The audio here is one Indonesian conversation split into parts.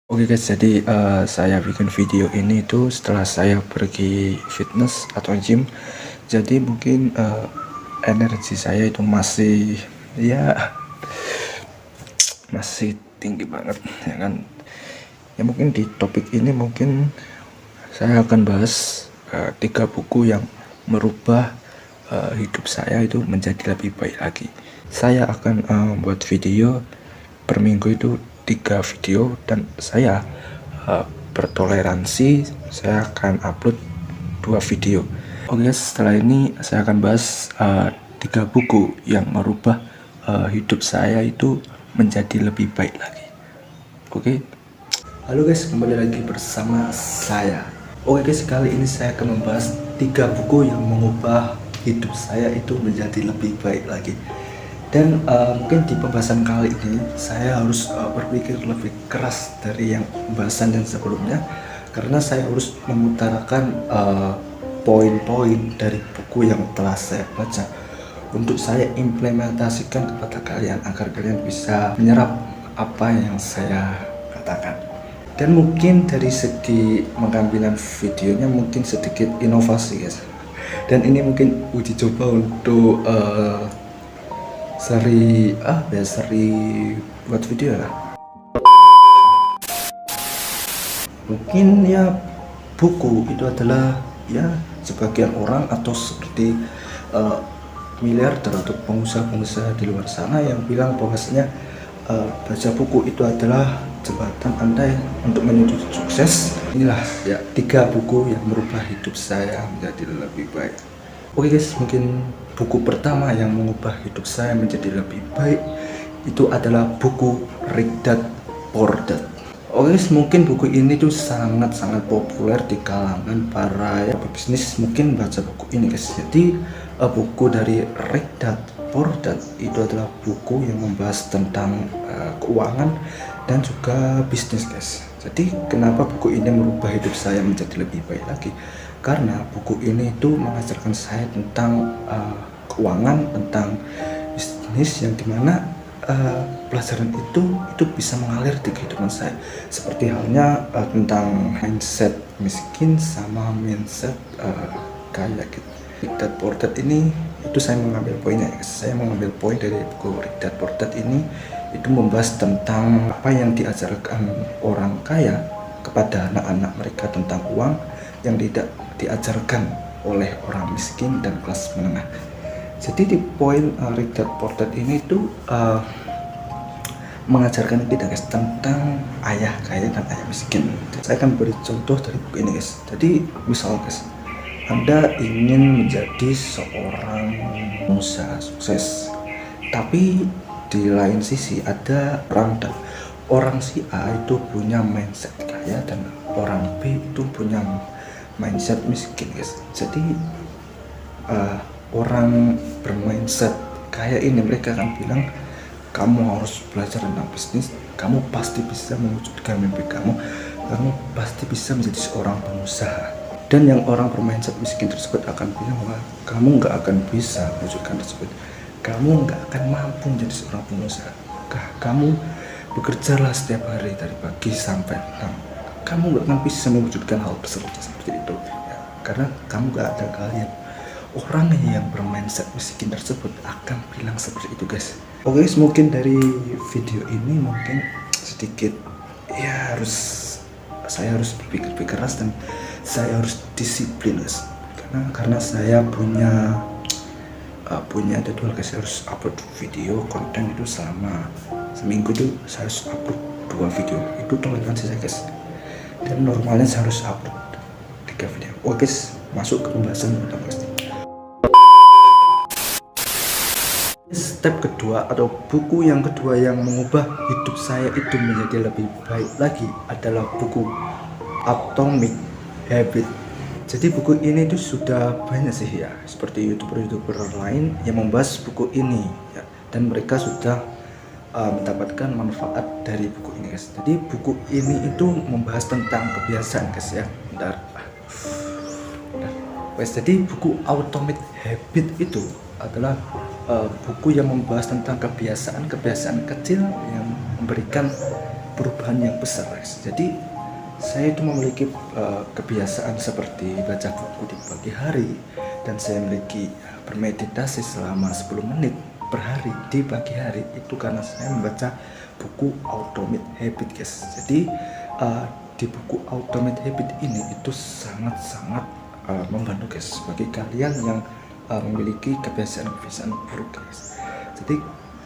Oke guys, jadi saya bikin video ini tuh setelah saya pergi fitness atau gym. Jadi mungkin energi saya itu masih tinggi banget ya kan. Ya mungkin di topik ini mungkin saya akan bahas 3 buku yang merubah hidup saya itu menjadi lebih baik lagi. Saya akan buat video per minggu itu 3 video, dan saya bertoleransi, saya akan upload 2 video. Oke, setelah ini saya akan bahas 3 buku yang merubah hidup saya itu menjadi lebih baik lagi. Oke. Halo guys, kembali lagi bersama saya. Oke guys, kali ini saya akan membahas 3 buku yang mengubah hidup saya itu menjadi lebih baik lagi. Dan mungkin di pembahasan kali ini saya harus berpikir lebih keras dari yang pembahasan yang sebelumnya, karena saya harus mengutarakan poin-poin dari buku yang telah saya baca untuk saya implementasikan kepada kalian agar kalian bisa menyerap apa yang saya katakan. Dan mungkin dari segi pengambilan videonya mungkin sedikit inovasi guys. Dan ini mungkin uji coba untuk seri buat video lah. Mungkin ya buku itu adalah ya sebagian orang atau seperti miliarder atau pengusaha-pengusaha di luar sana yang bilang bahwasanya baca buku itu adalah jembatan Anda untuk menuju sukses. Inilah ya 3 buku yang merubah hidup saya menjadi lebih baik. Oke guys, mungkin buku pertama yang mengubah hidup saya menjadi lebih baik itu adalah buku Rich Dad Poor Dad. Oke guys, mungkin buku ini tuh sangat-sangat populer di kalangan para pebisnis, mungkin baca buku ini guys. Jadi buku dari Rich Dad Poor Dad itu adalah buku yang membahas tentang keuangan dan juga bisnis guys. Jadi kenapa buku ini merubah hidup saya menjadi lebih baik lagi? Karena buku ini itu mengajarkan saya tentang keuangan, tentang bisnis, yang dimana pelajaran itu bisa mengalir di kehidupan saya. Seperti halnya tentang mindset miskin sama mindset kaya gitu. Rich Dad Poor Dad ini itu saya mengambil poinnya ya. Saya mengambil poin dari buku Rich Dad Poor Dad ini itu membahas tentang apa yang diajarkan orang kaya kepada anak-anak mereka tentang uang yang tidak diajarkan oleh orang miskin dan kelas menengah. Jadi di poin Rich Dad Poor Dad ini itu mengajarkan kita guys tentang ayah kaya dan ayah miskin. Saya akan beri contoh dari buku ini guys. Jadi misal guys, Anda ingin menjadi seorang pengusaha sukses, tapi di lain sisi ada orang si A itu punya mindset kaya dan orang B itu punya mindset miskin guys. Jadi orang bermindset kaya ini mereka akan bilang, kamu harus belajar tentang bisnis, kamu pasti bisa mewujudkan mimpi kamu pasti bisa menjadi seorang pengusaha. Dan yang orang bermindset miskin tersebut akan bilang bahwa kamu nggak akan bisa mewujudkan tersebut, kamu nggak akan mampu menjadi seorang pengusaha. Kamu bekerjalah setiap hari dari pagi sampai malam, kamu nggak akan bisa mewujudkan hal tersebut seperti itu ya, karena kamu nggak ada kalian. Orang yang bermindset miskin tersebut akan bilang seperti itu guys. Oke guys, mungkin dari video ini mungkin sedikit ya saya harus berpikir keras dan saya harus disiplin guys, karena saya punya jadwal guys. Saya harus upload video konten itu selama seminggu itu saya harus upload 2 video, itu toleransi saya guys. Dan normalnya saya harus upload 3 video. Oke guys, masuk ke pembahasan pertama guys. Step kedua atau buku yang kedua yang mengubah hidup saya itu menjadi lebih baik lagi adalah buku Atomic Habits. Jadi buku ini tuh sudah banyak sih ya, seperti youtuber lain yang membahas buku ini ya, dan mereka sudah mendapatkan manfaat dari buku ini guys. Jadi buku ini itu membahas tentang kebiasaan guys ya. Bentar. Jadi buku Atomic Habits itu adalah buku yang membahas tentang kebiasaan kecil yang memberikan perubahan yang besar guys. Jadi saya itu memiliki kebiasaan seperti baca buku di pagi hari, dan saya memiliki bermeditasi selama 10 menit per hari di pagi hari itu karena saya membaca buku Atomic Habit guys. Jadi di buku Atomic Habit ini itu sangat-sangat membantu guys bagi kalian yang memiliki kebiasaan-kebiasaan buruk guys. Jadi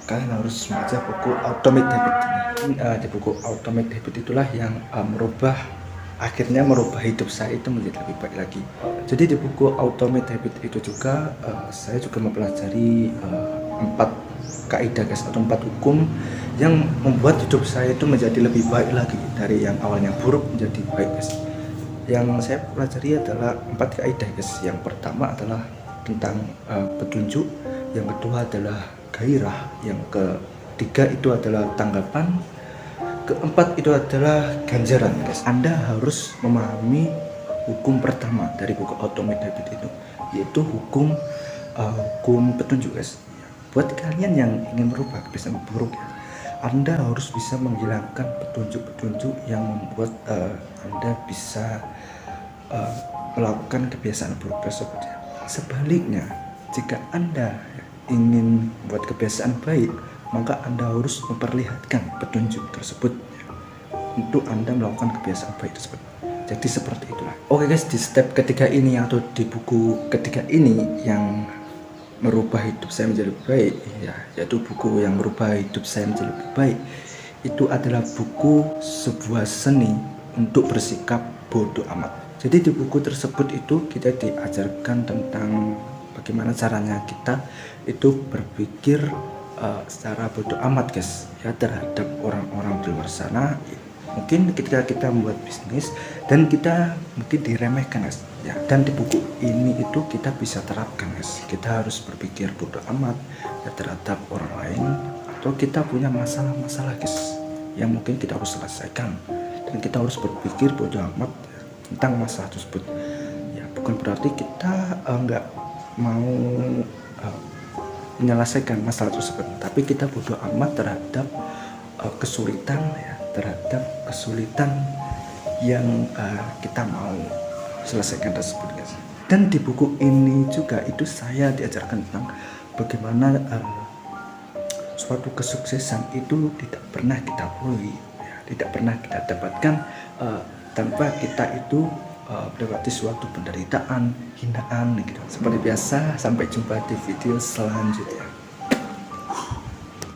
kalian harus membaca buku Atomic Habit ini. Di buku Atomic Habit itulah yang akhirnya merubah hidup saya itu menjadi lebih baik lagi. Jadi di buku Atomic Habit itu juga saya juga mempelajari 4 kaidah guys, atau 4 hukum yang membuat hidup saya itu menjadi lebih baik lagi dari yang awalnya buruk menjadi baik guys. Yang saya pelajari adalah 4 kaidah guys. Yang pertama adalah tentang petunjuk, yang kedua adalah gairah, yang ketiga itu adalah tanggapan, keempat itu adalah ganjaran guys. Anda harus memahami hukum pertama dari buku Atomic Habit itu, yaitu hukum petunjuk guys. Buat kalian yang ingin merubah kebiasaan buruk ya, Anda harus bisa menghilangkan petunjuk-petunjuk yang membuat Anda bisa melakukan kebiasaan buruk tersebut ya. Sebaliknya, jika Anda ingin buat kebiasaan baik, maka Anda harus memperlihatkan petunjuk tersebut untuk Anda melakukan kebiasaan baik tersebut. Jadi seperti itulah. Oke guys, di step ketiga ini atau di buku ketiga ini yang merubah hidup saya menjadi lebih baik ya, yaitu buku yang merubah hidup saya menjadi lebih baik, itu adalah buku Sebuah Seni untuk Bersikap Bodoh Amat. Jadi di buku tersebut itu kita diajarkan tentang bagaimana caranya kita itu berpikir secara bodoh amat guys ya terhadap orang-orang di luar sana. Mungkin ketika kita membuat bisnis dan kita mungkin diremehkan guys ya, dan di buku ini itu kita bisa terapkan guys. Kita harus berpikir bodoh amat ya terhadap orang lain, atau kita punya masalah-masalah guys yang mungkin kita harus selesaikan, dan kita harus berpikir bodoh amat ya, tentang masalah tersebut ya. Bukan berarti kita nggak mau menyelesaikan masalah tersebut, tapi kita bodoh amat terhadap kesulitan ya, terhadap kesulitan yang kita mau selesaikan tersebut guys. Dan di buku ini juga itu saya diajarkan tentang bagaimana suatu kesuksesan itu tidak pernah kita peroleh ya, tidak pernah kita dapatkan tanpa kita itu melewati suatu penderitaan, hinaan gitu. Seperti biasa, sampai jumpa di video selanjutnya.